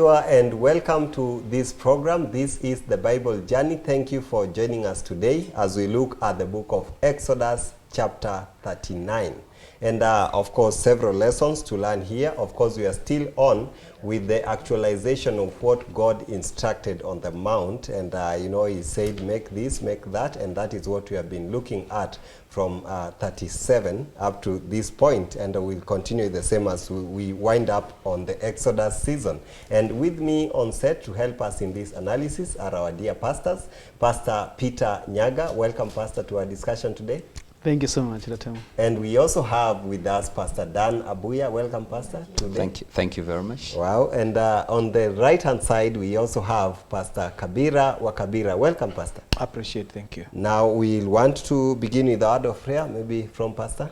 Bonjour and welcome to this program. This is the Bible Journey. Thank you for joining us today as we look at the book of Exodus chapter 39. And of course, several lessons to learn here. Of course, we are still on with the actualization of what God instructed on the mount. And, he said, make this, make that. And that is what we have been looking at from 37 up to this point. And we'll continue the same as we wind up on the Exodus season. And with me on set to help us in this analysis are our dear pastors, Pastor Peter Nyagah. Welcome, Pastor, to our discussion today. Thank you so much, Ratemo. And we also have with us Pastor Dan Abuya. Welcome, Pastor, today. Thank you very much. Wow. And on the right-hand side, we also have Pastor Kabira wa Kabira. Welcome, Pastor. Appreciate, thank you. Now we'll want to begin with the word of prayer, maybe from Pastor.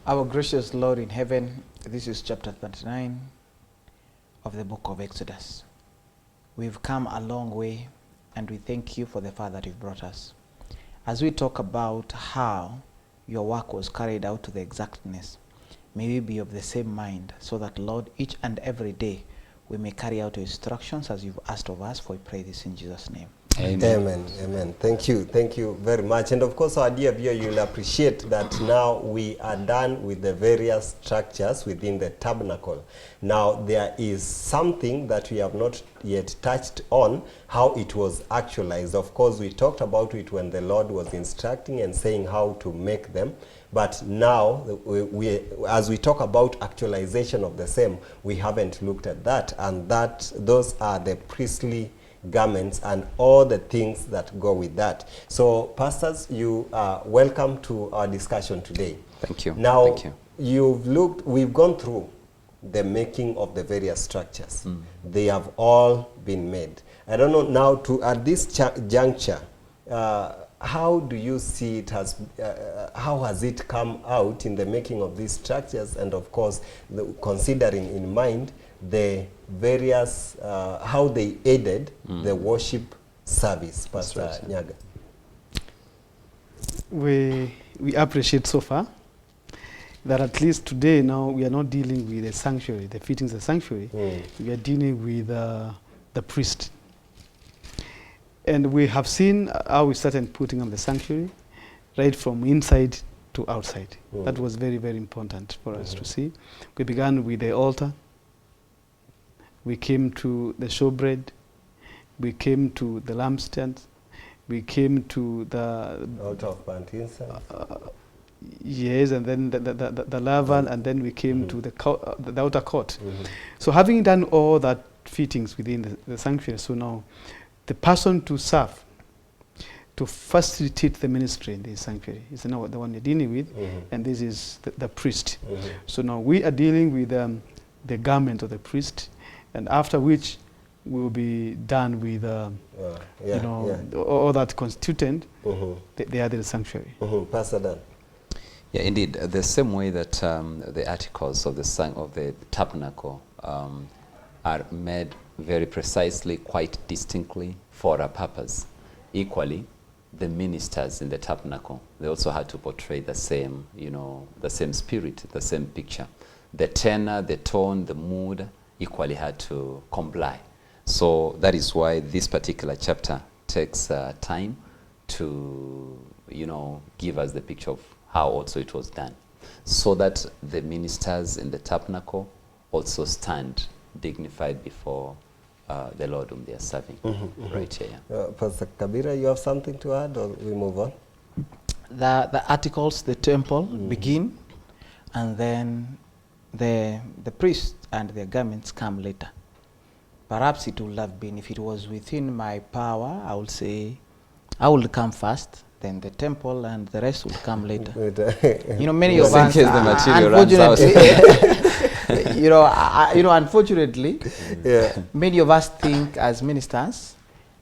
Our gracious Lord in heaven, this is chapter 39 of the book of Exodus. We've come a long way, and we thank you for the far that you've brought us. As we talk about how your work was carried out to the exactness, may we be of the same mind, so that, Lord, each and every day we may carry out your instructions as you've asked of us, for we pray this in Jesus' name. Amen. Amen. Amen. Thank you very much. And of course, our dear viewer, you'll appreciate that now we are done with the various structures within the tabernacle. Now, there is something that we have not yet touched on, how it was actualized. Of course, we talked about it when the Lord was instructing and saying how to make them. But now, as we talk about actualization of the same, we haven't looked at that. And those are the priestly garments and all the things that go with that. So, pastors, you are welcome to our discussion today. Thank you. Now, Thank you. We've gone through the making of the various structures. They have all been made. I don't know now, at this juncture, how do you see it as, how has it come out in the making of these structures, and of course, considering in mind the various, how they aided the worship service, Pastor Nyagah? We appreciate so far that at least today now we are not dealing with the sanctuary, the fittings of the sanctuary. We are dealing with the priest. And we have seen how we started putting on the sanctuary, right from inside to outside. That was very, very important for us to see. We began with the altar. We came to the showbread. We came to the lampstands. We came to the altar of burnt incense. Yes, and then the laver, and then we came to the outer court. So having done all that fittings within the sanctuary, so now the person to serve, to facilitate the ministry in the sanctuary is now the one you're dealing with, and this is the priest. So now we are dealing with the garment of the priest, and after which we will be done with all that constituent the other sanctuary. Pastor Dan. Yeah, indeed. The same way that the articles of the tabernacle are made very precisely, quite distinctly for a purpose. Equally, the ministers in the tabernacle, they also had to portray the same, the same spirit, the same picture. The tenor, the tone, the mood equally had to comply. So that is why this particular chapter takes time to, give us the picture of how also it was done, so that the ministers in the tabernacle also stand dignified before the Lord whom they are serving. Right here. Pastor Kabira, you have something to add, or we move on? The articles, the temple begin, and then the priest and their garments come later. Perhaps it would have been, if it was within my power, I would say I would come first, then the temple, and the rest will come later. Many of us, unfortunately, many of us think as ministers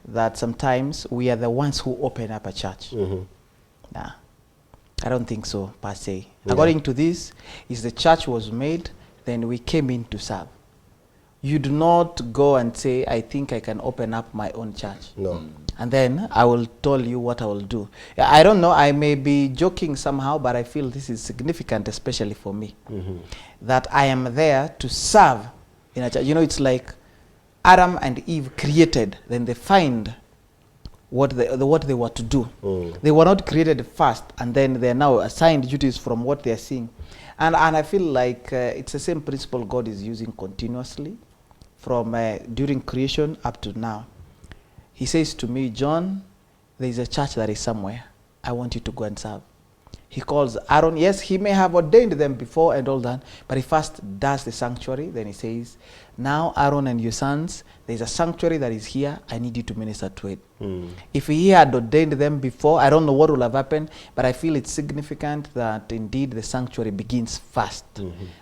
that sometimes we are the ones who open up a church. Nah, I don't think so, per se. According to this, is the church was made, then we came in to serve. You do not go and say, I think I can open up my own church. No. And then I will tell you what I will do. I don't know, I may be joking somehow, but I feel this is significant, especially for me. That I am there to serve in a church. It's like Adam and Eve created, then they find what they were to do. They were not created first, and then they are now assigned duties from what they are seeing. And I feel like it's the same principle God is using continuously from during creation up to now. He says to me, John, there is a church that is somewhere. I want you to go and serve. He calls Aaron. Yes, he may have ordained them before and all that, but he first does the sanctuary. Then he says, now Aaron and your sons, there's a sanctuary that is here. I need you to minister to it. If he had ordained them before, I don't know what will have happened, but I feel it's significant that indeed the sanctuary begins first,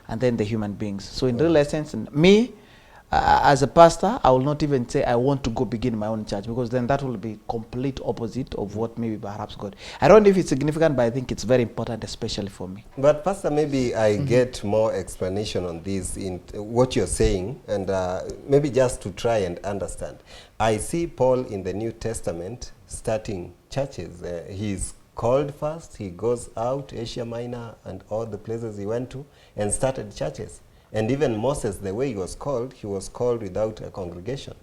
and then the human beings. So in real essence, me, as a pastor, I will not even say I want to go begin my own church, because then that will be complete opposite of what maybe perhaps God. I don't know if it's significant, but I think it's very important, especially for me. But Pastor, maybe I get more explanation on this in what you're saying, and maybe just to try and understand. I see Paul in the New Testament starting churches. He's called first, he goes out, Asia Minor and all the places he went to, and started churches. And even Moses, the way he was called without a congregation.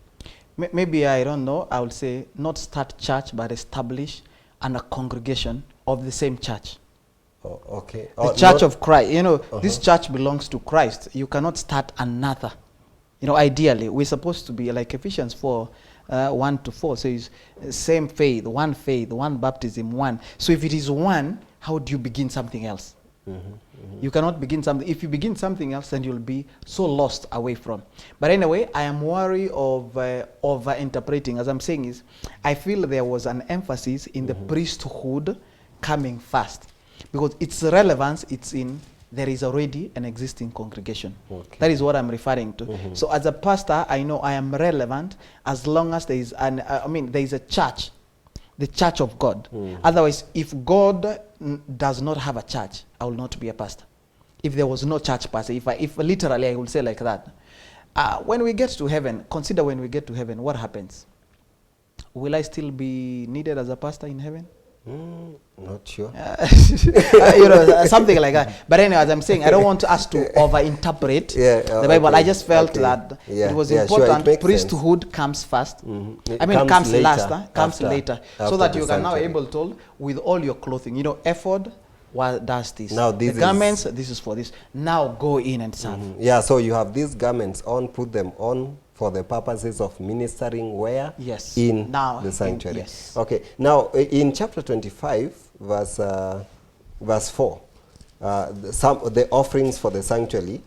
Maybe, I don't know, I would say not start church, but establish a congregation of the same church. Oh, okay. The church of Christ. You know, this church belongs to Christ. You cannot start another. You know, ideally, we're supposed to be like Ephesians 4, 1 to 4 says, same faith, one baptism, one. So if it is one, how do you begin something else? You cannot begin something. If you begin something else, then you'll be so lost away from. But anyway, I am worried of over-interpreting. As I'm saying is, I feel there was an emphasis in the priesthood coming first. Because its relevance, it's in, there is already an existing congregation. Okay. That is what I'm referring to. So as a pastor, I know I am relevant as long as there is there is a church, the church of God. Otherwise, if God does not have a church, I will not be a pastor. If there was no church pastor, if literally I would say like that. When we get to heaven, consider when we get to heaven, what happens? Will I still be needed as a pastor in heaven? Not sure. Something like that. But anyway, as I'm saying, I don't want us to over-interpret the Bible. Okay. I just felt that it was important. Sure, priesthood comes first. Comes later. So that you can now able to, with all your clothing, ephod, what does this? Now the garments, this is for this. Now go in and serve. Yeah, so you have these garments on, put them on for the purposes of ministering where? Yes. In the sanctuary. Yes. Okay. Now, in chapter 25, verse 4, the offerings for the sanctuary,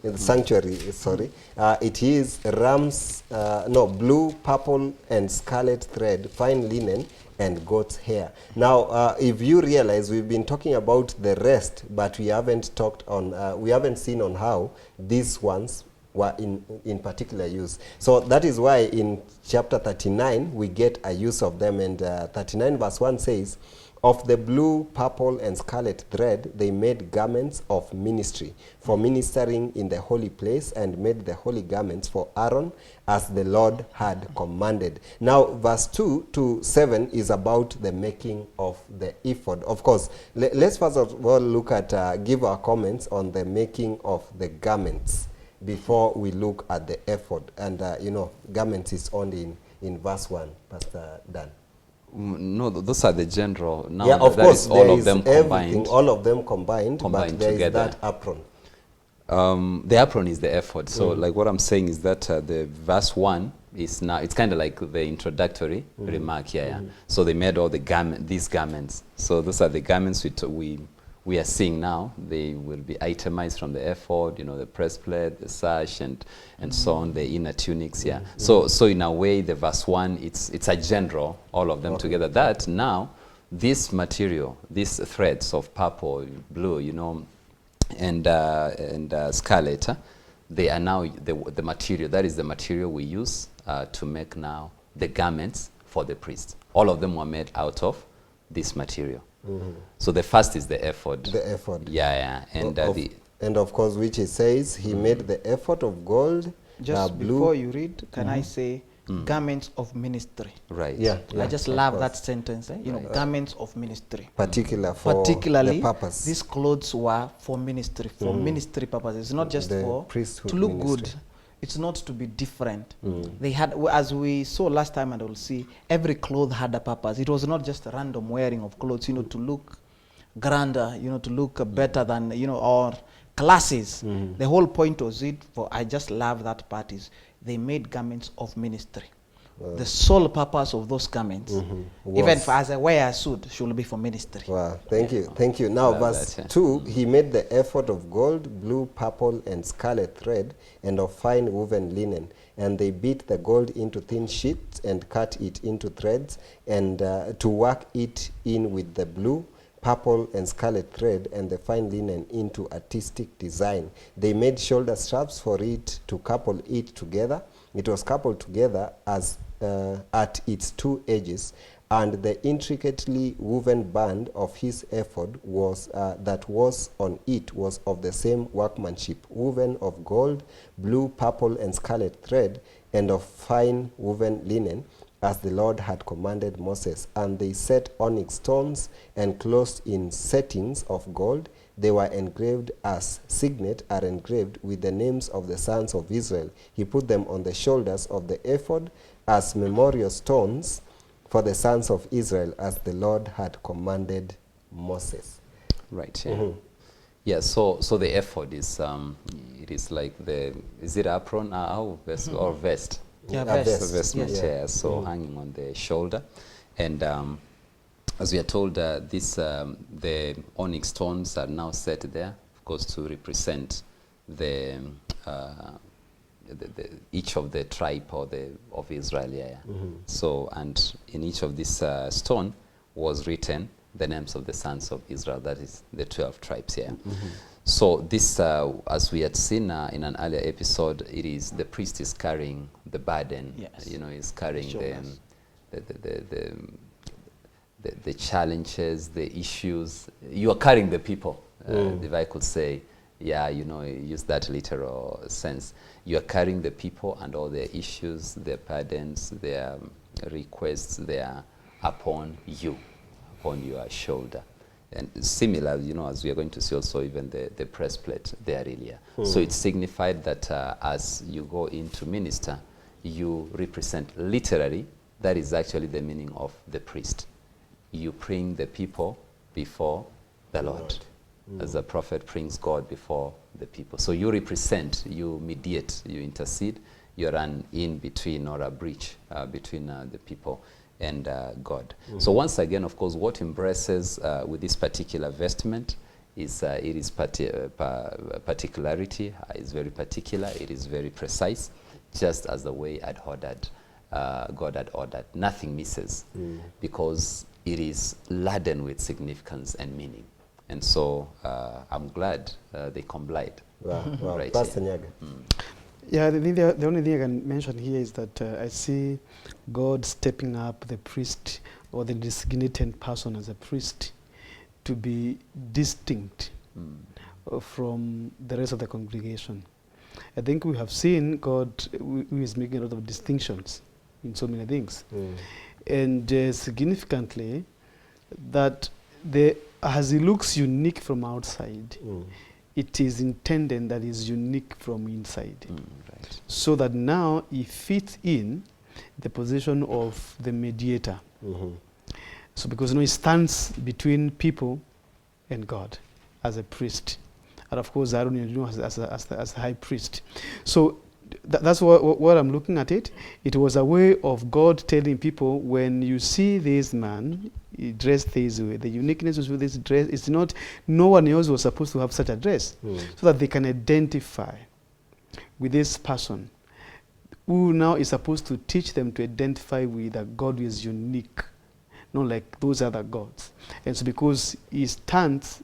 it is rams, blue, purple, and scarlet thread, fine linen, and goat's hair. Now, if you realize, we've been talking about the rest, but we haven't talked on, we haven't seen on how these ones were in particular use. So that is why in chapter 39 we get a use of them, and 39 verse 1 says, of the blue, purple, and scarlet thread they made garments of ministry for ministering in the holy place, and made the holy garments for Aaron as the Lord had commanded. Now verse 2 to 7 is about the making of the ephod. Of course, let's first of all look at, give our comments on the making of the garments before we look at the ephod. And garments is only in verse 1, Pastor Dan. No, those are the general. Now yeah, of course, all of them combined. All of them combined but there together. Is that apron. The apron is the ephod. So like what I'm saying is that the verse 1 is now, it's kind of like the introductory remark here. So they made all the these garments. So those are the garments we are seeing now. They will be itemized from the ephod, the breastplate, the sash, and so on, the inner tunics. Yeah. So in a way, the verse 1, it's a general, all of them together. That now, this material, these threads of purple, blue, and scarlet, they are now the material. That is the material we use to make now the garments for the priest. All of them were made out of this material. So the first is the ephod. The ephod. Yeah. And of course, which it says, he made the ephod of gold. Just blue. Before you read, can I say garments of ministry? Right. Yeah. I just love that sentence. Garments of ministry. Particularly the purpose. These clothes were for ministry, for ministry purposes, not just the for priesthood to look ministry. good. It's not to be different. They had, as we saw last time and we'll see, every cloth had a purpose. It was not just a random wearing of clothes, you know, to look grander, you know, to look better than, you know, or classes. The whole point was it, for I just love that part, is they made garments of ministry. The sole purpose of those garments, even for, as I wear a suit, should be for ministry. Wow, thank you, thank you. Now, verse 2, he made the ephod of gold, blue, purple, and scarlet thread, and of fine woven linen. And they beat the gold into thin sheets and cut it into threads, and to work it in with the blue, purple, and scarlet thread and the fine linen into artistic design. They made shoulder straps for it to couple it together. It was coupled together as at its two edges, and the intricately woven band of his ephod was that was on it was of the same workmanship, woven of gold, blue, purple, and scarlet thread, and of fine woven linen, as the Lord had commanded Moses. And they set onyx stones enclosed in settings of gold. They were engraved as signet are engraved with the names of the sons of Israel. He put them on the shoulders of the ephod as memorial stones for the sons of Israel, as the Lord had commanded Moses. Right. Yeah. Yeah. So the ephod is it is like the, is it apron or vest? Yeah, Vest. vest. Vestment. Yes. Yeah. So hanging on the shoulder, and as we are told, the onyx stones are now set there, of course, to represent the each of the tribe or of Israel. Yeah. So, and in each of this stone was written the names of the sons of Israel. That is the 12 tribes here. So this, as we had seen in an earlier episode, it is the priest is carrying the burden. Yes. You know, is carrying the challenges, the issues. You are carrying the people, if I could say. Yeah, you know, use that literal sense. You are carrying the people and all their issues, their burdens, their requests, they are upon you, upon your shoulder. And similar, you know, as we are going to see also even the breastplate there earlier. So it signified that as you go into minister, you represent literally, that is actually the meaning of the priest. You bring the people before the Lord. As a prophet brings God before the people. So you represent, you mediate, you intercede, you're an in-between or a bridge between the people and God. So once again, of course, what embraces with this particular vestment is it is particularity. It's very particular, it is very precise, just as the way I'd ordered, God had ordered. Nothing misses, because it is laden with significance and meaning. And so I'm glad they complied. Wow. Right. Pastor Nyagah. Yeah, the only thing I can mention here is that I see God stepping up the priest or the designated person as a priest to be distinct from the rest of the congregation. I think we have seen God who is making a lot of distinctions in so many things. And significantly, that as he looks unique from outside, it is intended that is unique from inside. Right. So that now he fits in the position of the mediator. So because he stands between people and God as a priest. And of course Aaron, you know, as the high priest. So that's what I'm looking at it. It was a way of God telling people, when you see this man dressed this way, the uniqueness of this dress is not, no one else was supposed to have such a dress, so that they can identify with this person who now is supposed to teach them to identify with a God who is unique, not like those other gods. And so because he stands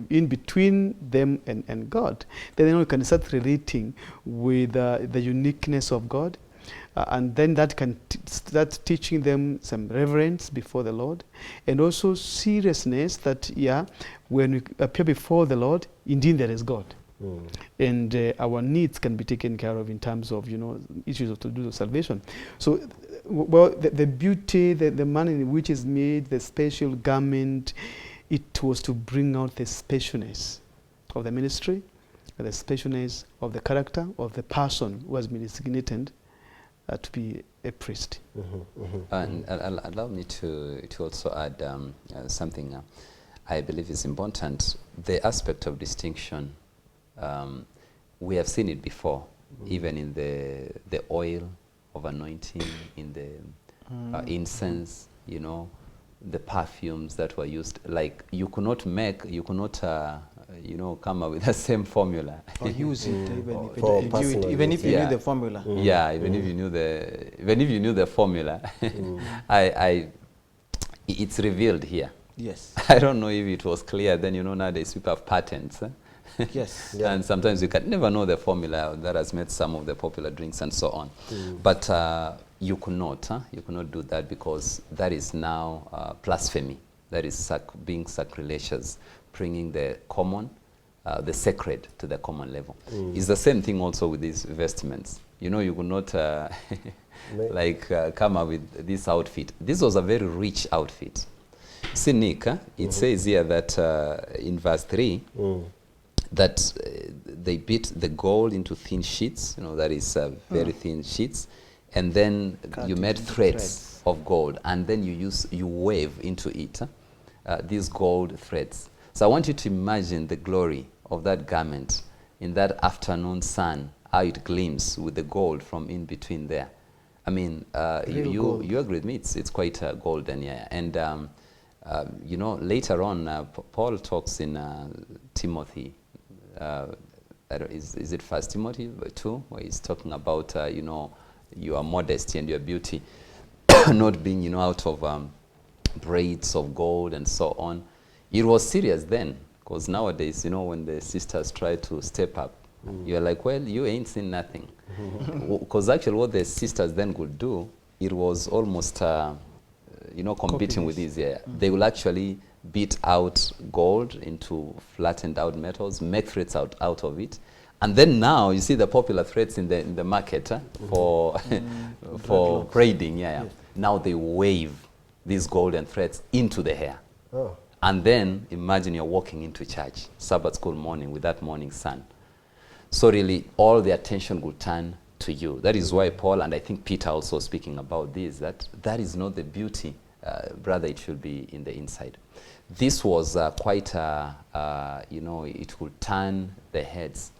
in between them and God, then we can start relating with the uniqueness of God, and then that can start teaching them some reverence before the Lord, and also seriousness that, when we appear before the Lord, indeed there is God. And our needs can be taken care of in terms of, you know, issues of to do with salvation. So, well, the beauty, the manner in which is made, the special garment, it was to bring out the specialness of the ministry the specialness of the character of the person who has been designated to be a priest. And allow me to also add something I believe is important. The aspect of distinction, we have seen it before, even in the oil of anointing, in the incense, you know, the perfumes that were used. Like you could not you know, come up with the same formula. Or use it even if you knew the formula. Yeah, even if you knew the formula, it's revealed here. Yes. I don't know if it was clear then. You know, nowadays people have patents. Yes. And sometimes you can never know the formula that has made some of the popular drinks and so on. But you could not do that, because that is now blasphemy. That is being sacrilegious, bringing the common, the sacred to the common level. It's the same thing also with these vestments. You know, you could not come up with this outfit. This was a very rich outfit. See, Nick, it says here that in verse 3, that they beat the gold into thin sheets, you know, that is very thin sheets, and then you made threads of gold, and then you wave into it these gold threads. So I want you to imagine the glory of that garment in that afternoon sun, how it gleams with the gold from in between there. I mean, you agree with me, it's quite golden, yeah. And you know, later on, Paul talks in Timothy, is it 1 Timothy 2, where he's talking about, you know, your modesty and your beauty not being, you know, out of braids of gold and so on. It was serious then, because nowadays, you know, when the sisters try to step up, you're like, well, you ain't seen nothing. Because actually what the sisters then could do, it was almost, you know, competing with these. Yeah. They will actually beat out gold into flattened out metals, make threads out of it. And then now you see the popular threads in the market for for braiding. Yeah, yeah. Yes. Now they wave these golden threads into the hair. Oh. And then imagine you're walking into church, Sabbath school morning, with that morning sun. So really all the attention will turn to you. That is why Paul, and I think Peter also speaking about this, that is not the beauty, brother, it should be in the inside. This was quite, you know, it will turn the heads,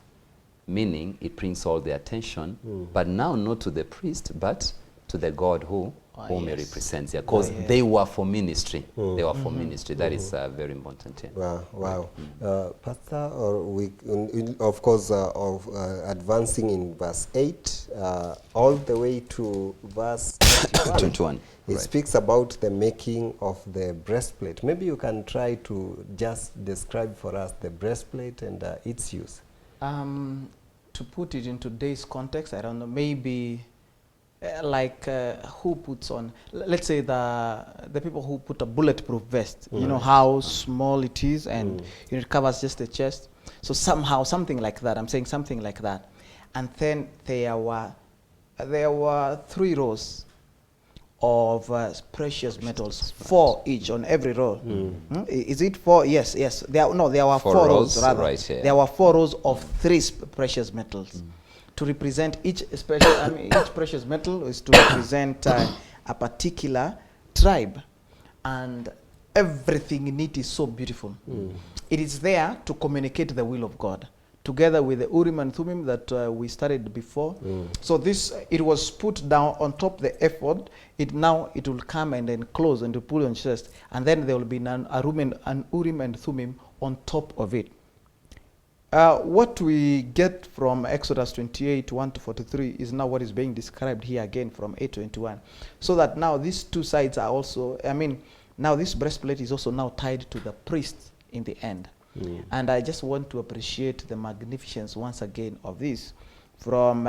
meaning it brings all the attention, but now not to the priest, but to the God whom he represents here, because they were for ministry. They were for ministry. That is very important. Yeah. Wow, wow. Pastor, or we, of course, advancing in verse 8, all the way to verse 21. It speaks about the making of the breastplate. Maybe you can try to just describe for us the breastplate and its use. To put it in today's context, I don't know, maybe who puts on, let's say the people who put a bulletproof vest, you know how small it is, and it covers just the chest. So somehow, something like that, I'm saying something like that. And then there were 3 rows of precious metals, 4 each on every row. Is it 4? Yes, yes. There were 4 rows rather. Right, yeah. There were 4 rows of 3 precious metals. To represent each special, each precious metal is to represent a particular tribe, and everything in it is so beautiful. It is there to communicate the will of God, together with the Urim and Thummim that we studied before. So it was put down on top the ephod. It will come and then close and to put on chest, and then there will be an Urim and Thummim on top of it. What we get from Exodus 28, 1 to 43 is now what is being described here again from 8 to 21. So that now these 2 sides are also, now this breastplate is also now tied to the priest in the end. And I just want to appreciate the magnificence once again of this, from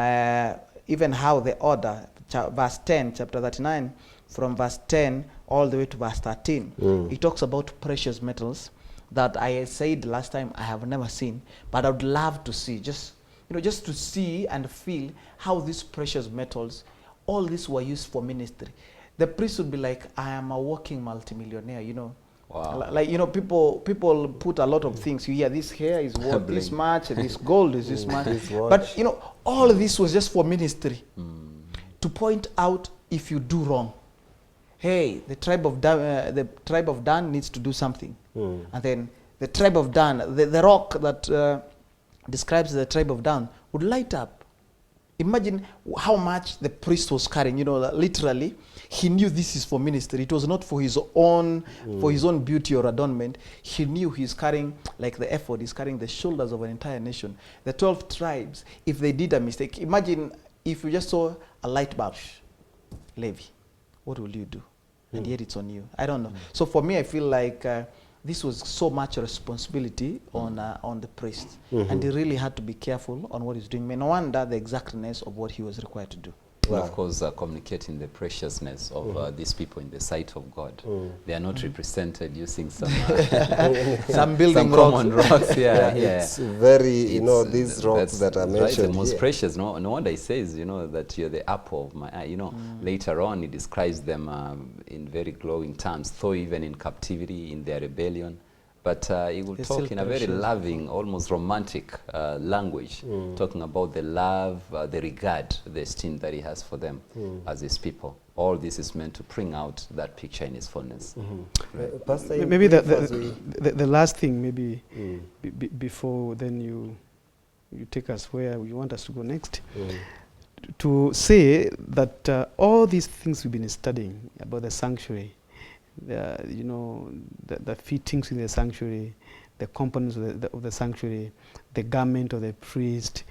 even how the order, verse 10, chapter 39, from verse 10 all the way to verse 13. It talks about precious metals that I said last time I have never seen, but I would love to see, just to see and feel how these precious metals, all these were used for ministry. The priest would be like, I am a walking multimillionaire, Wow. Like, you know, people put a lot of things. You hear this hair is worth this Bling. much, this gold is this much. This watch. But, you know, all of this was just for ministry. To point out if you do wrong. Hey, the tribe of Dan needs to do something. And then the tribe of Dan, the rock that describes the tribe of Dan would light up. Imagine how much the priest was carrying. You know, literally, he knew this is for ministry. It was not for his own beauty or adornment. He knew he's carrying, like the effort, he's carrying the shoulders of an entire nation. The 12 tribes, if they did a mistake, imagine if you just saw a light bulb, Levi, what will you do? And yet it's on you. I don't know. So for me, I feel like this was so much responsibility on the priest. And he really had to be careful on what he's doing. No wonder the exactness of what he was required to do. And of course, communicating the preciousness of these people in the sight of God. They are not represented using some Some building some common rocks. Yeah, yeah. It's very, you know, these rocks that are right, mentioned the most here. precious. No wonder he says, you know, that you're the apple of my eye. You know, later on he describes them in very glowing terms, though even in captivity, in their rebellion. But he will They're talk still in a very precious. loving, almost romantic language, talking about the love, the regard, the esteem that he has for them as his people. All this is meant to bring out that picture in his fullness. Pastor, Maybe as we- the last thing, maybe before then you take us where you want us to go next, to say that all these things we've been studying about the sanctuary, you know, the fittings in the sanctuary, the components of the sanctuary, the garment of the priest,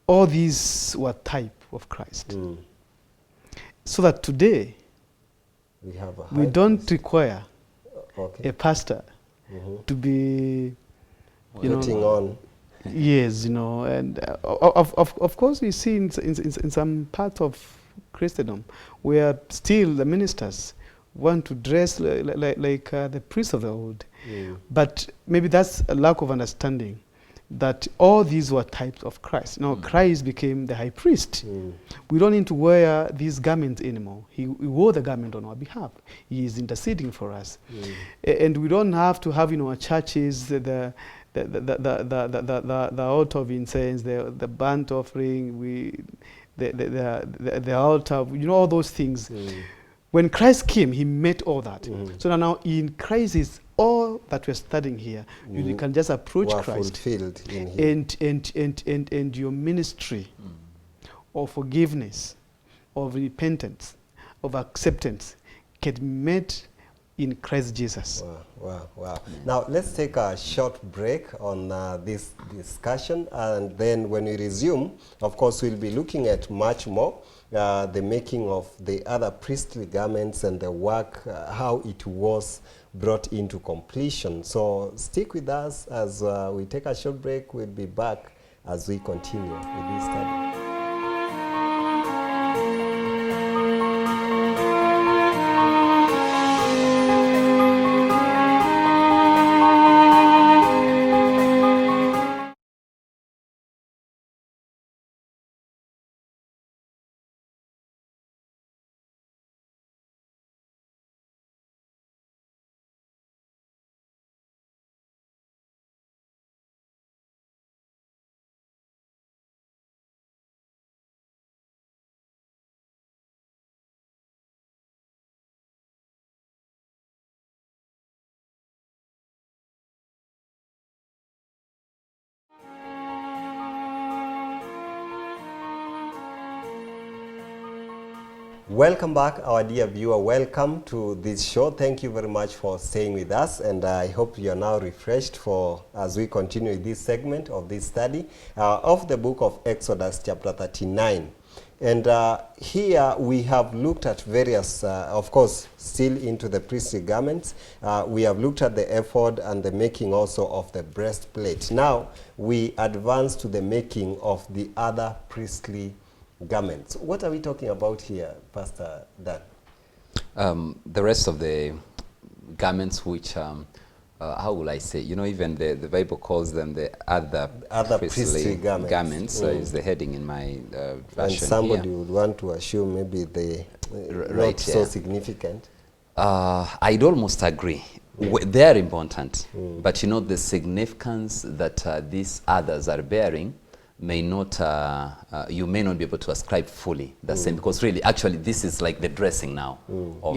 all these were type of Christ. So that today we have a we high don't priest. require Okay. a pastor to be, you Putting know, on. yes, you know, and of course we see in some parts of Christendom where still the ministers want to dress like the priests of the old. But maybe that's a lack of understanding that all these were types of Christ. Now Christ became the high priest. We don't need to wear these garments anymore. He wore the garment on our behalf. He is interceding for us. And we don't have to have, you know, our churches, the altar of incense, the burnt offering, the altar, you know, all those things. When Christ came, he met all that. So now in Christ is all that we're studying here. You can just approach Were Christ fulfilled in him. and your ministry of forgiveness, of repentance, of acceptance can be met in Christ Jesus. Wow. Now, let's take a short break on this discussion, and then when we resume, of course, we'll be looking at much more, the making of the other priestly garments and the work, how it was brought into completion. So stick with us as we take a short break. We'll be back as we continue with this study. Welcome back, our dear viewer. Welcome to this show. Thank you very much for staying with us, and I hope you are now refreshed for as we continue with this segment of this study of the book of Exodus chapter 39. And here we have looked at various, of course, still into the priestly garments. We have looked at the ephod and the making also of the breastplate. Now we advance to the making of the other priestly garments. What are we talking about here, Pastor Dan? The rest of the garments which, how will I say, you know, even the Bible calls them the other priestly garments is the heading in my version. And somebody here would want to assume maybe they right, not so significant. I'd almost agree. They are important, but you know the significance that these others are bearing may not, you may not be able to ascribe fully the same, because really, actually, this is like the dressing now of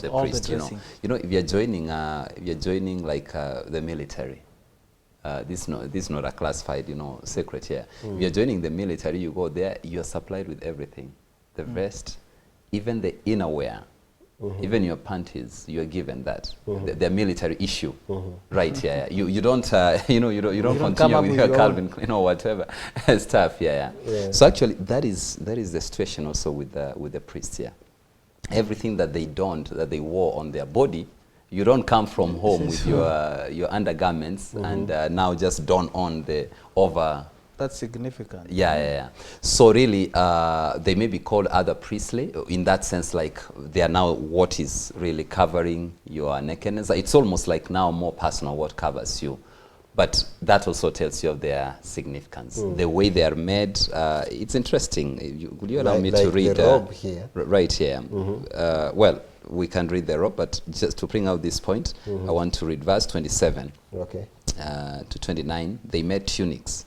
the priest. You know, if you're joining like the military. This is not a classified, secret here. If you're joining the military, you go there, you're supplied with everything. The vest, even the innerwear, even your panties, you're given that. They're military issue, right? Yeah, yeah. You don't, you don't continue with your Calvin Klein or whatever stuff. Yeah. So actually, that is the situation also with the priests. Yeah, everything that they wore on their body. You don't come from home with your undergarments and now just don on the over. That's significant. Yeah. So really, they may be called other priestly in that sense, like they are now what is really covering your nakedness. It's almost like now more personal what covers you. But that also tells you of their significance. The way they are made, it's interesting. Would you allow me to read the robe here? Right here. Well, we can read the robe, but just to bring out this point, I want to read verse 27 to 29. They made tunics,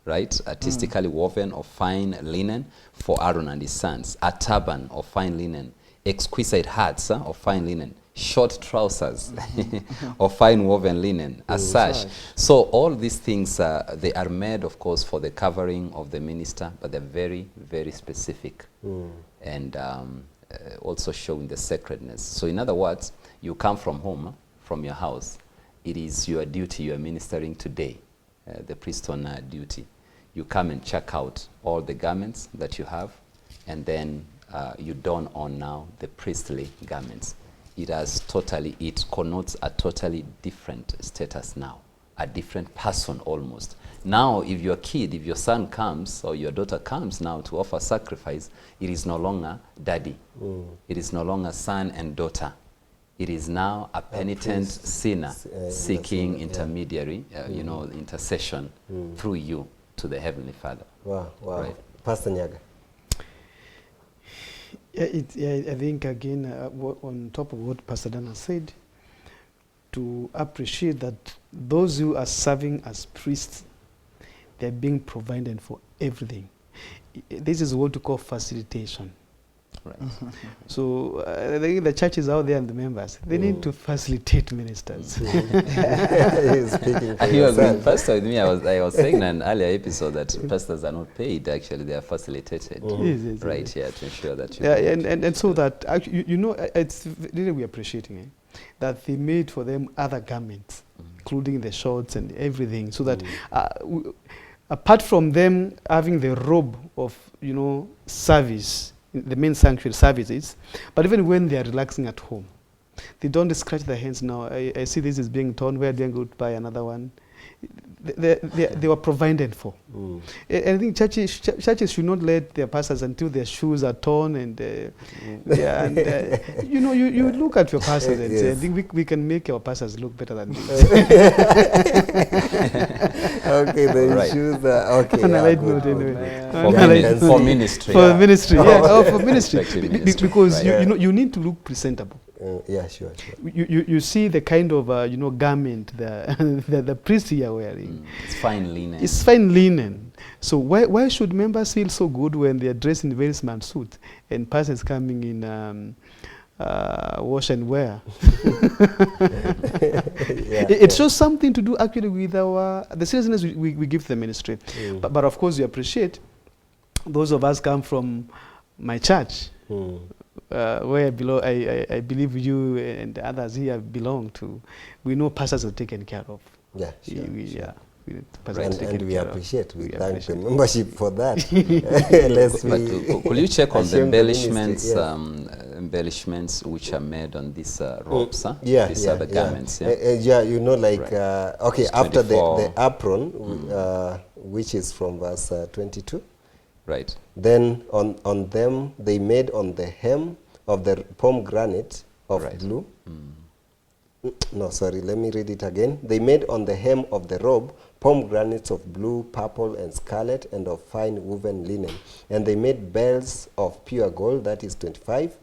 right? Artistically woven of fine linen for Aaron and his sons. A turban of fine linen. Exquisite hats of fine linen. Short trousers of fine woven linen. A sash. So all these things, they are made, of course, for the covering of the minister, but they're very, very specific. And also showing the sacredness. So in other words, you come from home, from your house. It is your duty, you are ministering today, the priest on duty. You come and check out all the garments that you have, and then you don on now the priestly garments. It connotes a totally different status now, a different person almost. Now, if your son comes or your daughter comes now to offer sacrifice, it is no longer daddy. It is no longer son and daughter. It is now a penitent sinner seeking intermediary, intercession through you to the Heavenly Father. Wow. Right. Pastor Nyagah. I think, again, on top of what Pastor Dana said, to appreciate that those who are serving as priests, they're being provided for everything. This is what we call facilitation. Right. So I think the churches out there and the members, they need to facilitate ministers. He's speaking for You agree, yourself. Pastor, with me? I was saying in an earlier episode that pastors are not paid. Actually, they are facilitated. Yes, Right here to ensure that you. and so that actually, it's really we're appreciating that they made for them other garments, including the shorts and everything, so that apart from them having the robe of service, the main sanctuary services, but even when they are relaxing at home, they don't scratch their hands now. I see this is being torn, where they're going to buy another one. They were provided for. I think churches should not let their pastors until their shoes are torn and you look at your pastors and say, I think we can make our pastors look better than this. Okay, the shoes are okay. On a light good, note, good. anyway. For ministry. For ministry, for ministry. Respective ministry. Because Right. you need to look presentable. Yeah, sure. You see the kind of garment the priests here are wearing. It's fine linen. It's fine linen. So why should members feel so good when they are dressed in very smart suits and pastors coming in wash and wear? It shows something to do actually with the seriousness we give to the ministry. But of course we appreciate those of us come from my church. Where below I believe you and others here belong to, we know pastors are taken care of. Yeah, sure. And we appreciate. We thank the membership for that. Could you check on the embellishments, embellishments which are made on these robes, these other garments? After the apron, which is from verse 22. Right. Then on them they made on the hem of the pomegranate of blue. No, sorry, let me read it again. They made on the hem of the robe pomegranates of blue, purple, and scarlet, and of fine woven linen. And they made bells of pure gold, that is 25,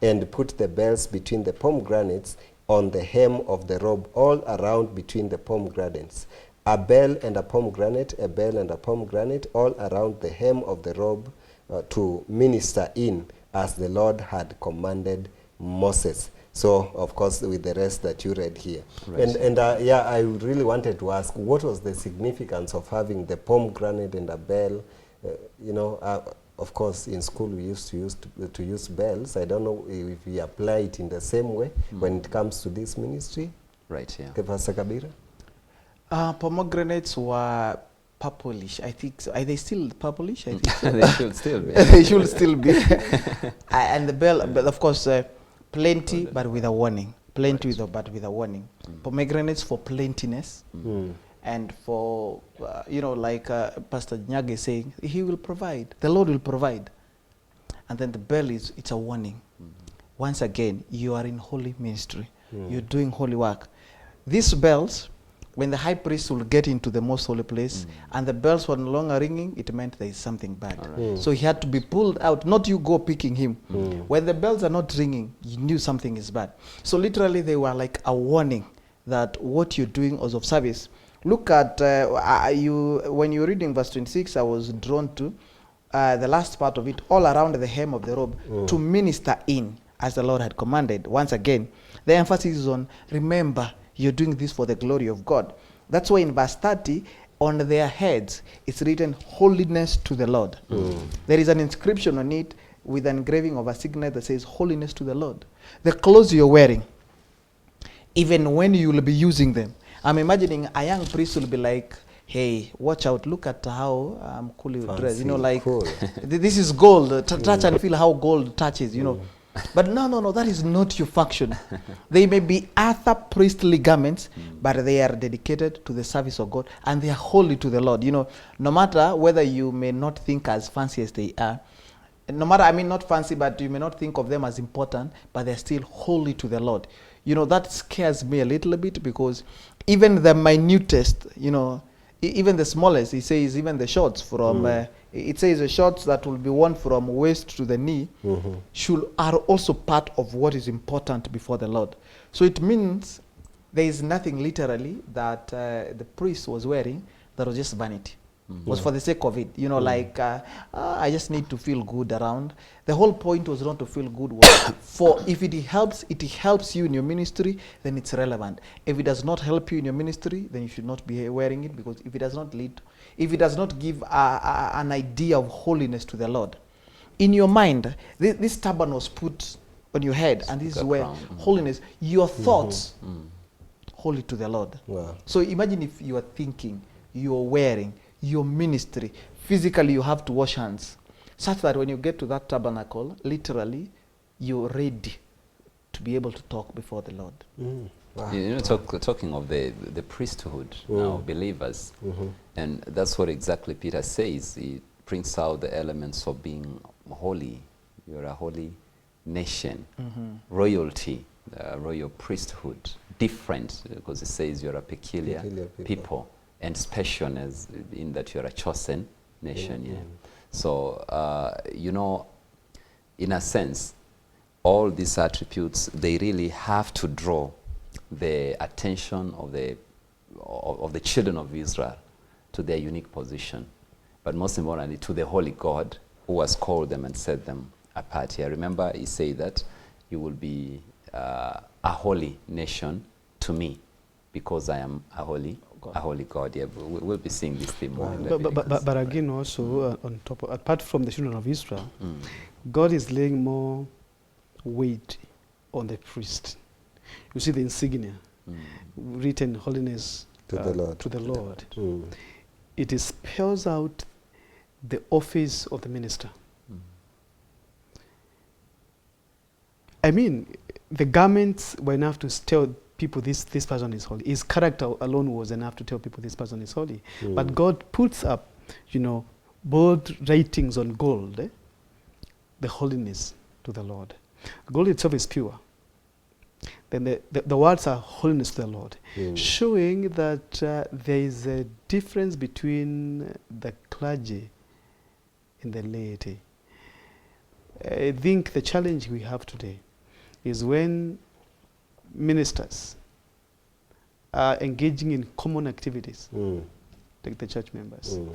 and put the bells between the pomegranates on the hem of the robe all around between the pomegranates. A bell and a pomegranate, a bell and a pomegranate all around the hem of the robe to minister in, as the Lord had commanded Moses. So, of course, with the rest that you read here. Right. And yeah, I really wanted to ask, what was the significance of having the pomegranate and a bell? You know, of course, in school we used to use bells. I don't know if we apply it in the same way when it comes to this ministry. Right, yeah. Okay, Pastor Kabira? Pomegranates were purplish, I think. So. Are they still purplish? I think so. They should still be. They should still be. And the bell, but of course, plenty, but with a warning. Plenty, but with a warning. Pomegranates for plentiness. And for, you know, like Pastor Nyagah is saying, he will provide. The Lord will provide. And then the bell it's a warning. Once again, you are in holy ministry. You're doing holy work. These bells, when the high priest will get into the most holy place and the bells were no longer ringing, it meant there is something bad. So he had to be pulled out, not you go picking him. When the bells are not ringing, you knew something is bad. So literally they were like a warning that what you're doing is of service. Look at, when you're reading verse 26, I was drawn to the last part of it, all around the hem of the robe, to minister in, as the Lord had commanded. Once again, the emphasis is on, remember, you're doing this for the glory of God. That's why in verse 30, on their heads, it's written, holiness to the Lord. There is an inscription on it with an engraving of a signet that says, holiness to the Lord. The clothes you're wearing, even when you will be using them, I'm imagining a young priest will be like, hey, watch out, look at how I'm coolly dressed. You know, like, cool. This is gold. Touch and feel how gold touches, you know. But no, that is not your function. They may be other priestly garments, but they are dedicated to the service of God, and they are holy to the Lord. You know, no matter whether you may not think as fancy as they are, no matter, I mean, not fancy, but you may not think of them as important, but they're still holy to the Lord. You know, that scares me a little bit, because even the minutest, you know, even the smallest, he says, even the shorts from, it says the shorts that will be worn from waist to the knee are also part of what is important before the Lord. So it means there is nothing literally that the priest was wearing that was just vanity. Was for the sake of it, you know, like I just need to feel good around. The whole point was not to feel good. For if it helps you in your ministry, then it's relevant. If it does not help you in your ministry, then you should not be wearing it, because if it does not give an idea of holiness to the Lord, in your mind, this turban was put on your head, and this is where holiness, your thoughts, holy to the Lord. Wow. So imagine if you are thinking, you are wearing, your ministry, physically you have to wash hands, such that when you get to that tabernacle, literally, you're ready to be able to talk before the Lord. Wow. You know, talking of the priesthood, now believers, and that's what exactly Peter says. He brings out the elements of being holy. You're a holy nation, royalty, royal priesthood, different, because it says you're a peculiar people. And specialness in that you're a chosen nation. So, you know, in a sense, all these attributes, they really have to draw the attention of the children of Israel to their unique position, but most importantly to the holy God who has called them and set them apart here. Remember, he said that you will be a holy nation to me, because I am a holy God. Yeah, we'll be seeing this theme more. But again, also on top of, apart from the children of Israel, God is laying more weight on the priest. You see the insignia written, holiness to the Lord. It spells out the office of the minister. I mean, the garments were enough to tell people this person is holy. His character alone was enough to tell people this person is holy. But God puts up, you know, bold writings on gold, the holiness to the Lord. Gold itself is pure. Then the words are holiness to the Lord, showing that there is a difference between the clergy and the laity. I think the challenge we have today is when ministers are engaging in common activities, Mm. like the church members. Mm.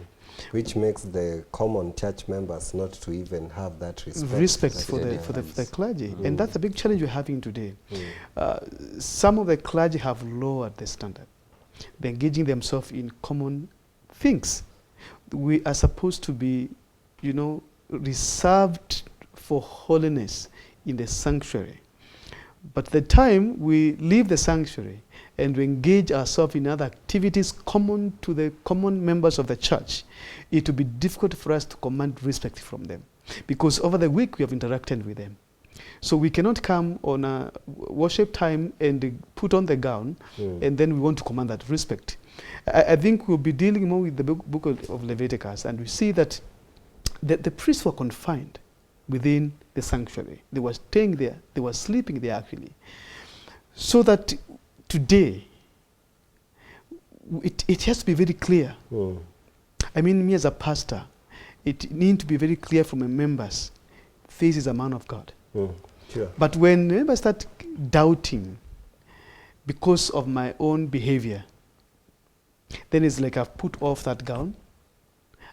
Which makes the common church members not to even have that respect. Respect That's for the the difference. clergy, Mm. and that's a big challenge we're having today. Mm. Some of the clergy have lowered the standard. They're engaging themselves in common things. We are supposed to be, reserved for holiness in the sanctuary. But the time we leave the sanctuary and we engage ourselves in other activities common to the common members of the church, it will be difficult for us to command respect from them. Because over the week we have interacted with them. So we cannot come on a worship time and put on the gown and then we want to command that respect. I think we'll be dealing more with the book of Leviticus, and we see that the priests were confined within the sanctuary. They were staying there. They were sleeping there, actually. So that today, it has to be very clear. Mm. I mean, me as a pastor, it needs to be very clear from my members, this is a man of God. Mm. Sure. But when members start doubting because of my own behavior, then it's like I've put off that gown,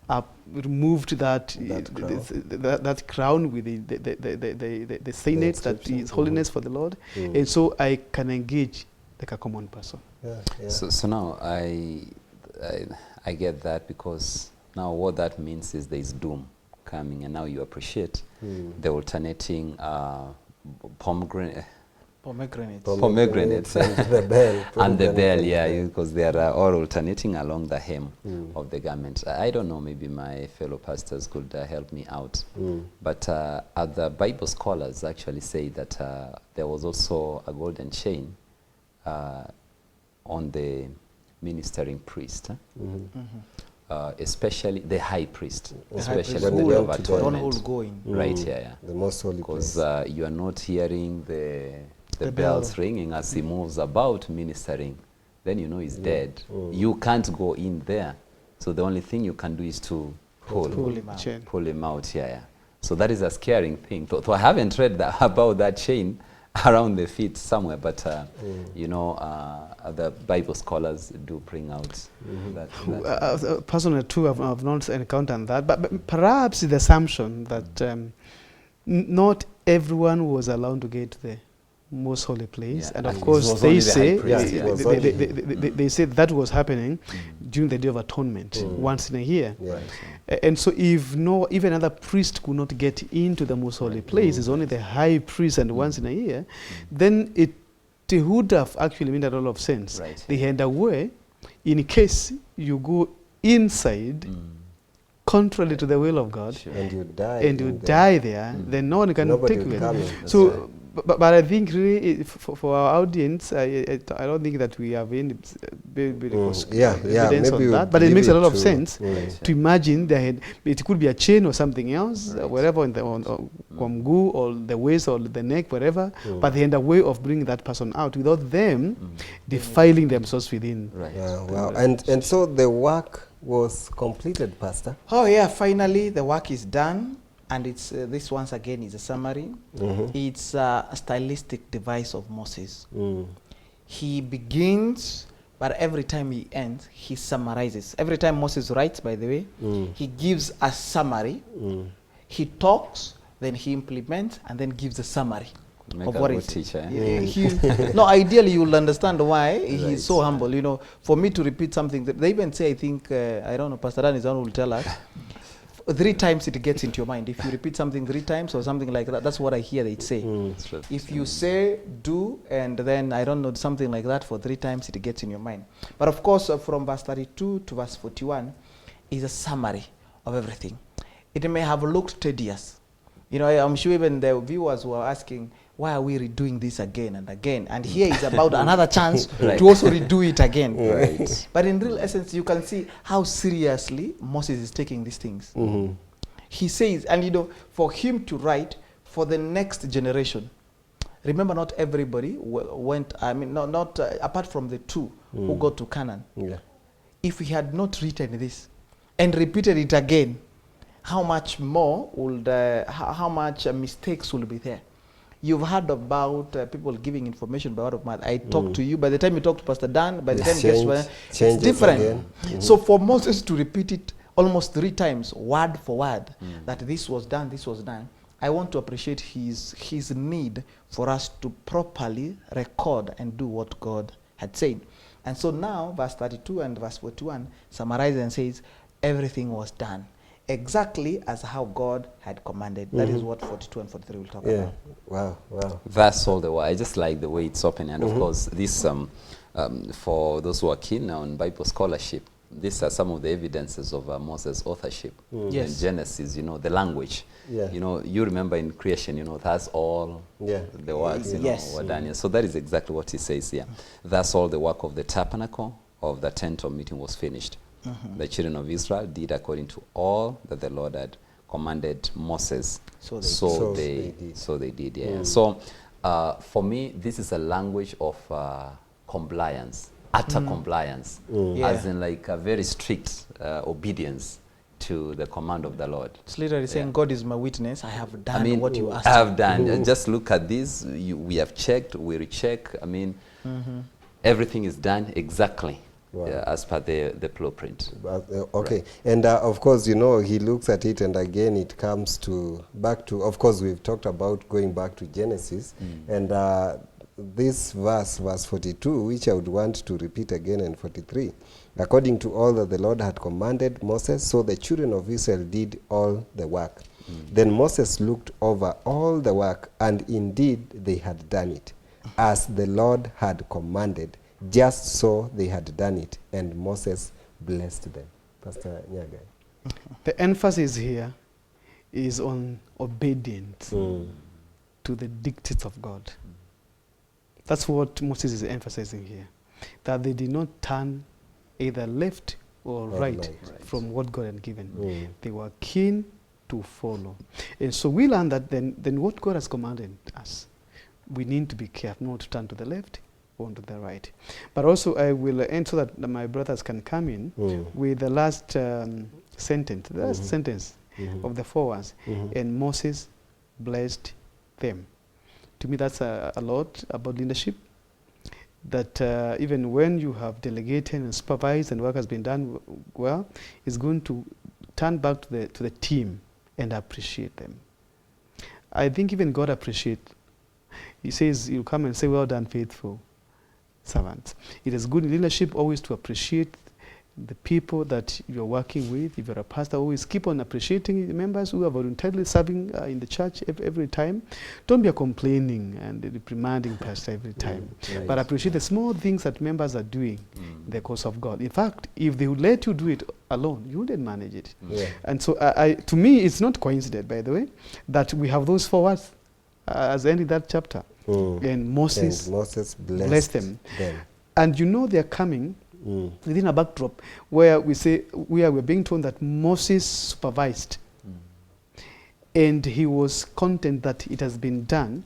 I've removed that that crown with the signet that is holiness for the Lord, and so I can engage like a common person. Yeah, yeah. So now I get that, because now what that means is there is doom coming, and now you appreciate the alternating pomegranate. Pomegranate. Pomegranates And the bell. and the bell, yeah, pomegranate. because they are all alternating along the hem of the garment. I don't know, maybe my fellow pastors could help me out. But other Bible scholars actually say that there was also a golden chain on the ministering priest, especially the high priest, especially When the they Day of went to the- One Atonement. whole going. Right, yeah. The most holy Because place. you are not hearing the The bells bell. ringing as he moves about ministering. Then you know he's dead. You can't go in there. So the only thing you can do is to Pull him out. Chain. pull him out. Yeah. So that is a scaring thing. So I haven't read about that chain around the feet somewhere, but the Bible scholars do bring out that. Personally, too, I've not encountered that, but perhaps the assumption that not everyone was allowed to get to the most holy place, Yeah, and and of it course was they only the say high priest, yeah. It was only they say that was happening during the Day of Atonement once in a year. Yeah. And so if even another priest could not get into the most holy place, it's only the high priest and once in a year, then it would have actually made a lot of sense. Right. They had a way, in case you go inside, contrary to the will of God, Sure. And you die. and you in there. die there, then no one can Nobody take will you come in. in. That's So, right. but I think really for our audience, I don't think that we have any evidence maybe on we'll that. But it leave makes a lot of to- sense to imagine it could be a chain or something else, Right. wherever on mguu or the waist or the neck, wherever. But they had a way of bringing that person out without them defiling themselves within. Right. Yeah, wow. And so the work was completed, Pastor. Oh yeah, finally the work is done, and it's this once again is a summary. It's a stylistic device of Moses. He begins, but every time he ends, he summarizes. Every time Moses writes, by the way, he gives a summary. He talks, then he implements, and then gives a summary Make of a what good is teacher. no, ideally you'll understand why he's so humble. You know, for me to repeat something, that they even say, I think, I don't know, Pastor Dan is one who will tell us, 3 times it gets into your mind. If you repeat something 3 times or something like that, that's what I hear they say. That's right. If you say, do, and then, I don't know, something like that for 3 times, it gets in your mind. But of course, from verse 32 to verse 41 is a summary of everything. It may have looked tedious. You know, I'm sure even the viewers were asking, why are we redoing this again and again? And here is about another chance Right. to also redo it again. Right. But in real essence, you can see how seriously Moses is taking these things. He says, and you know, for him to write for the next generation, remember not everybody went, I mean, not apart from the 2 who got to Canaan. Yeah. If he had not written this and repeated it again, how much more would, how much mistakes will be there? You've heard about people giving information by word of mouth. I talk to you. By the time you talk to Pastor Dan, by the time it's different. So for Moses to repeat it almost 3 times, word for word, that this was done, I want to appreciate his need for us to properly record and do what God had said. And so now, verse 32 and verse 41 summarizes and says, everything was done exactly as how God had commanded. That is what 42 and 43 will talk about. Wow. That's all the way. I just like the way it's open. And of course, this, for those who are keen on Bible scholarship, these are some of the evidences of Moses' authorship. Yes. In Genesis, the language. Yeah. You remember in creation, that's all the works, were done. So that is exactly what he says here. That's all the work of the tabernacle of the tent of meeting was finished. The children of Israel did according to all that the Lord had commanded Moses. So they did. Yeah. So for me, this is a language of compliance. Utter compliance, as in like a very strict obedience to the command of the Lord. It's literally saying, God is my witness, I have done what you asked. I have done. Just look at this. We have checked, we recheck. Everything is done exactly as per the blueprint. Okay. Right. And of course, he looks at it, and again it comes back to, of course, we've talked about going back to Genesis, and this verse 42, which I would want to repeat again, and 43. According to all that the Lord had commanded Moses, so the children of Israel did all the work. Then Moses looked over all the work, and indeed they had done it, as the Lord had commanded. Just so they had done it, and Moses blessed them. Pastor Nyagah. The emphasis here is on obedience to the dictates of God. That's what Moses is emphasizing here. That they did not turn either left or right from what God had given. They were keen to follow. And so we learn that then what God has commanded us, we need to be careful not to turn to the left or to the right. But also I will end so that my brothers can come in with the last sentence, of the 4 words. And Moses blessed them. To me, that's a lot about leadership, that even when you have delegated and supervised and work has been done well, it's going to turn back to the team and appreciate them. I think even God appreciates. He says, you come and say, well done, faithful servants. It is good in leadership always to appreciate the people that you're working with. If you're a pastor, always keep on appreciating the members who are voluntarily serving in the church every time. Don't be complaining and reprimanding pastor every time. But appreciate the small things that members are doing in the cause of God. In fact, if they would let you do it alone, you wouldn't manage it. And so to me, it's not coincident, by the way, that we have those 4 words as ending that chapter. And Moses blessed them. And they're coming within a backdrop where we're being told that Moses supervised, and he was content that it has been done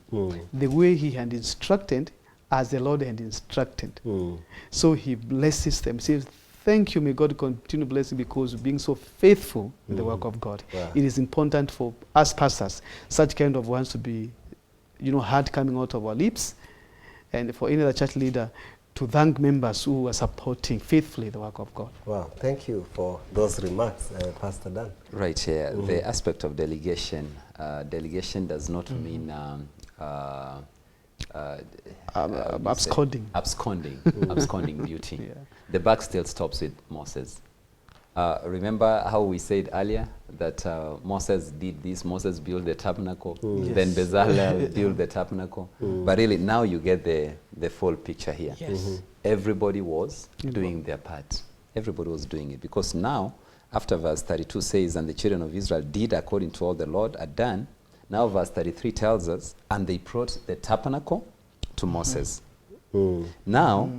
the way he had instructed, as the Lord had instructed. So he blesses them, says, thank you, may God continue blessing, because of being so faithful in the work of God. It is important for us pastors, such kind of ones, to be heard coming out of our lips, and for any other church leader to thank members who are supporting faithfully the work of God. Wow, thank you for those remarks, Pastor Dan. Right here, the aspect of delegation. Delegation does not mean absconding. Absconding duty. The buck still stops with Moses. Remember how we said earlier that Moses did this, Moses built the tabernacle, then Bezalel built the tabernacle. But really now you get the full picture here. Everybody was doing their part. Everybody was doing it, because now, after verse 32 says, and the children of Israel did according to all the Lord had done, now verse 33 tells us, and they brought the tabernacle to Moses. Now,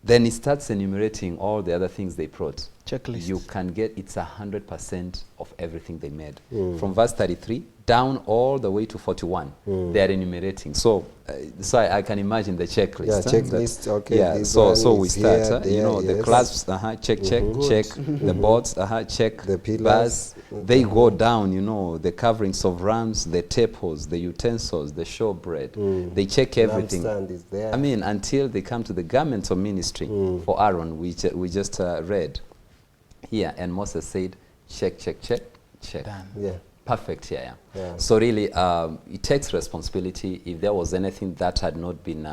then he starts enumerating all the other things they brought. Checklist. you can get, it's 100% of everything they made. From verse 33 down all the way to 41, they are enumerating. So, so I can imagine the checklist. Yeah, checklist, okay. Yeah, so we start, here, you know, yes. the clasps, check, check, the boards, check, the pillars. They go down, you know, the coverings of rams, the tables, the utensils, the showbread. They check everything. Lampstand is there. I mean, until they come to the garments of ministry for Aaron, we just read here. And Moses said, check, check, check, check. Done. Yeah. Perfect, yeah. Yeah. So really, it takes responsibility. If there was anything that had not been,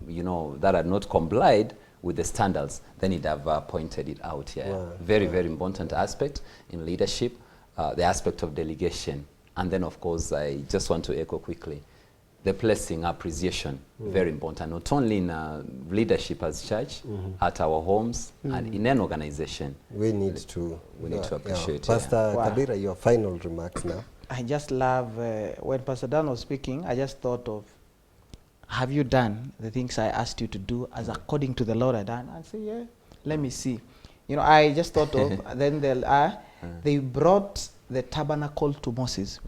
you know, that had not complied with the standards, then he'd have pointed it out. Yeah, Wow. very, very important aspect in leadership, the aspect of delegation. And then, of course, I just want to echo quickly, the blessing, appreciation, very important, not only in leadership as church, at our homes, and in an organization. We need to appreciate. Pastor Wow. Kabira, your final remarks now. I just love, when Pastor Dan was speaking, I just thought of, have you done the things I asked you to do as according to the Lord I done? And say, yeah, let me see. You know, I just thought of, then they brought the tabernacle to Moses.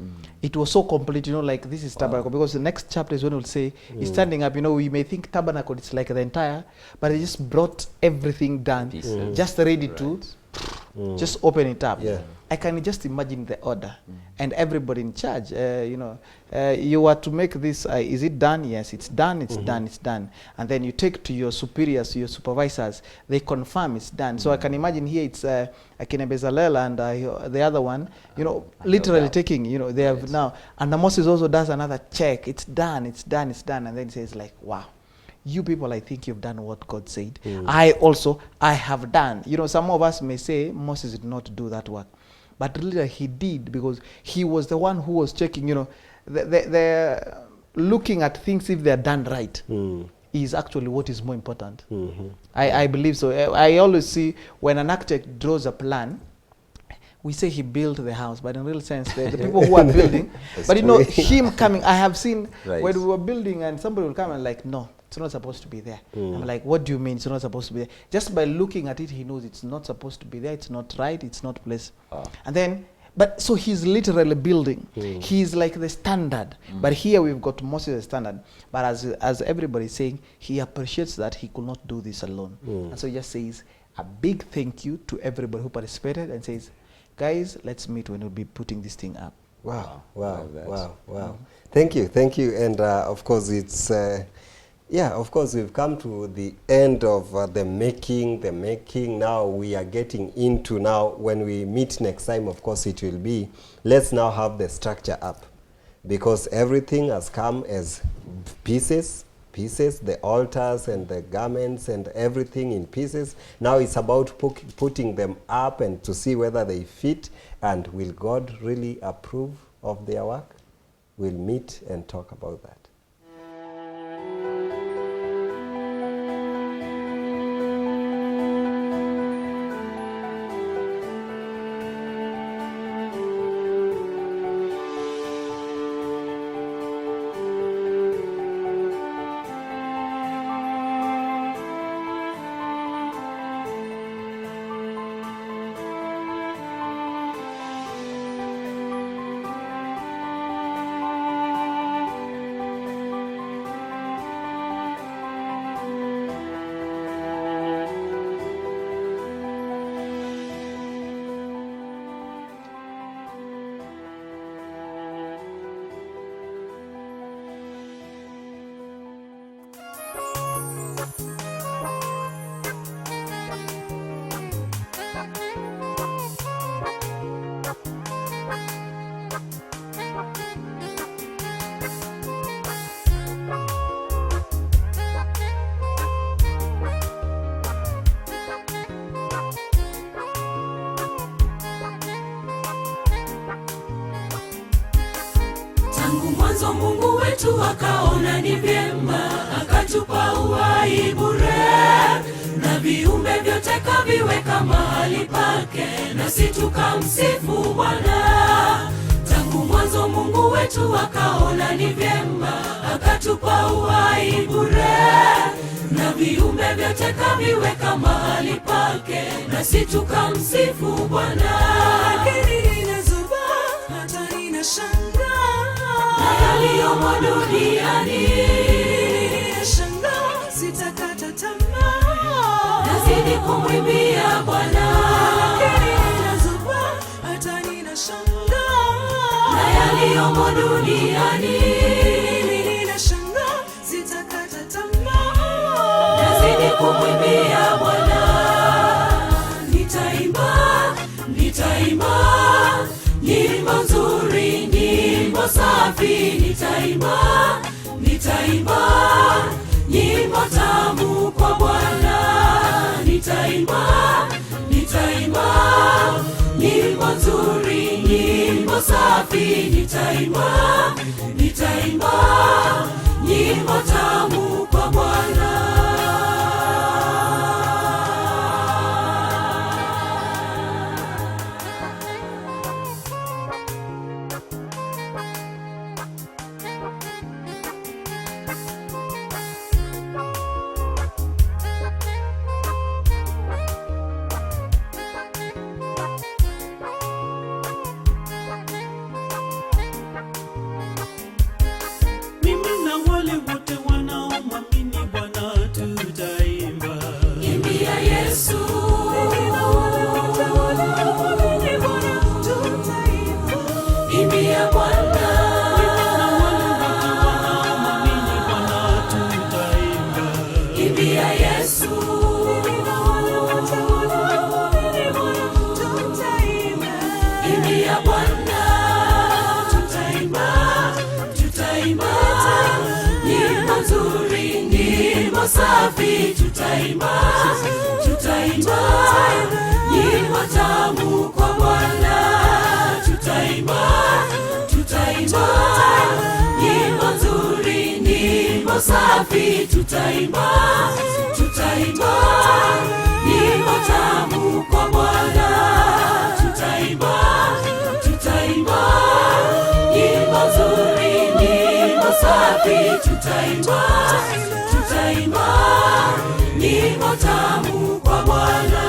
It was so complete, you know, like this is tabernacle, because the next chapter is when we'll say, he's standing up, you know, we may think tabernacle is like the entire, but he just brought everything done, just ready to just open it up. Yeah. I can just imagine the order and everybody in charge. You know, you were to make this. Is it done? Yes, it's done. It's done. It's done. And then you take to your superiors, your supervisors. They confirm it's done. So I can imagine here it's Akine Bezalel and the other one. You know, literally taking. You know, they have now. And Moses also does another check. It's done. It's done. It's done. And then he says like, wow. You people, I think you've done what God said. I have done. You know, some of us may say Moses did not do that work. But really he did, because he was the one who was checking, you know, they're looking at things if they're done right is actually what is more important. I believe so. I always see when an architect draws a plan, we say he built the house, but in real sense, the people who are building, but you know, him coming, I have seen when we were building and somebody will come and like, no, it's not supposed to be there. I'm like, what do you mean it's not supposed to be there? Just by looking at it, he knows it's not supposed to be there, it's not right, it's not placed. And then, but so he's literally building. He's like the standard. But here we've got Moses as standard. But as everybody's saying, he appreciates that he could not do this alone. And so he just says a big thank you to everybody who participated and says, guys, let's meet when we'll be putting this thing up. Wow. Thank you. And of course, it's, of course, we've come to the end of the making. Now we are getting into now, when we meet next time, of course, it will be, let's now have the structure up. Because everything has come as pieces, the altars and the garments and everything in pieces. Now it's about putting them up and to see whether they fit, and will God really approve of their work? We'll meet and talk about that. Mwanzo Mungu wetu akaona ni vyema, akatupa uhai bure, na viumbe vyote kaviweka mahali pake, nasi tukamsifu Bwana. Tangu mwanzo Mungu wetu akaona ni vyema, akatupa uhai bure, na na viumbe vyote kaviweka mahali pake, nasi tukamsifu Bwana. Lakini ninazuba hata ninashangaa Na yaliyomo duniani, ninashangaa, sitakata tamaa, nazidi kumwimbia Bwana. lakini ninazuba hata ninashangaa Na yaliyomo duniani, ninashangaa, sitakata tamaa, nazidi kumwimbia Bwana. Nitaimba, nitaimba nyimbo nzuri, nyimbo safi. Nitaimba, nitaimba nyimbo tamu kwa Bwana. Nitaimba, nitaimba nyimbo nzuri, nyimbo safi. Nitaimba, nitaimba nyimbo tamu kwa Bwana. mimi na wale wote wanaomwamini Bwana tutaimba. Imbia Yesu, imbia Bwana. Imbia Yesu, imbia Bwana. Tutaimba, tutaimba nyimbo nzuri, nyimbo safi. Tutaimba, tutaimba nyimbo tamu kwa Bwana. Tutaimba, tutaimba nyimbo nzuri, nyimbo safi. Tutaimba, tutaimba nyimbo tamu kwa Bwana. Tutaimba, tutaimba nyimbo nzuri, nyimbo safi. Tutaimba, tutaimba nyimbo tamu kwa Bwana.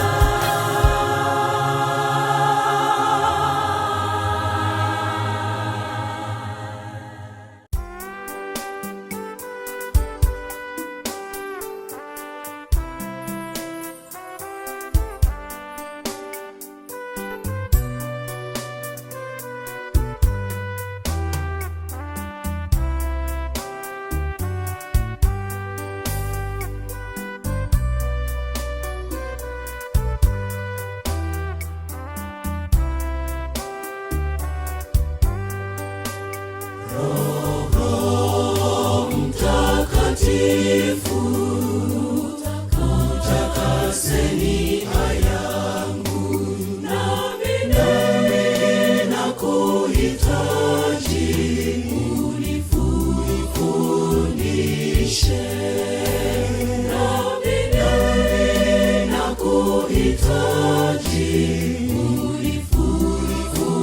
Mtakatifu, utakaseni ayangu, nami nakuhitaji, unifundishe. Nami nakuhitaji, unifundishe.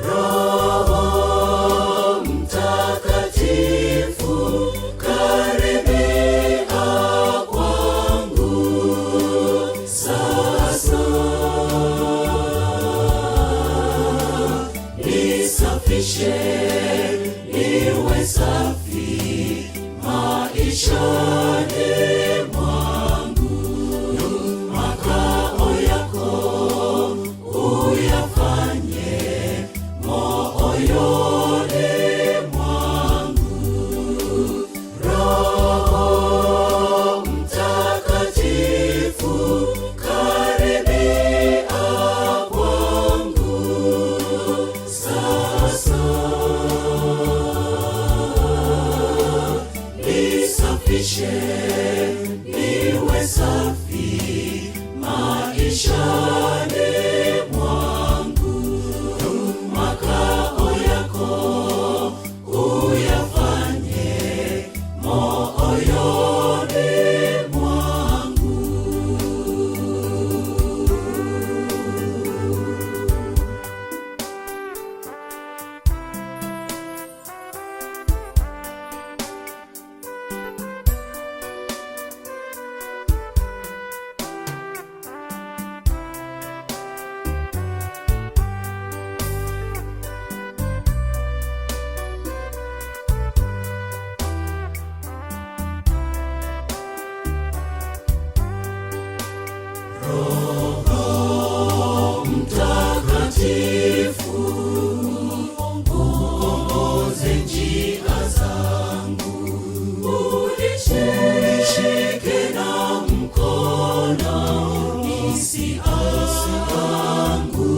Roho Mtakatifu, karibia kwangu sasa. Nisafishe niwe safi maishani mwangu, makao yako uyafanye moyoni mwangu. Roho Mtakatifu, karibia kwangu sasa. Nisafishe niwe safi maishani mwangu, makao yako uyafanye moyoni mwangu. angu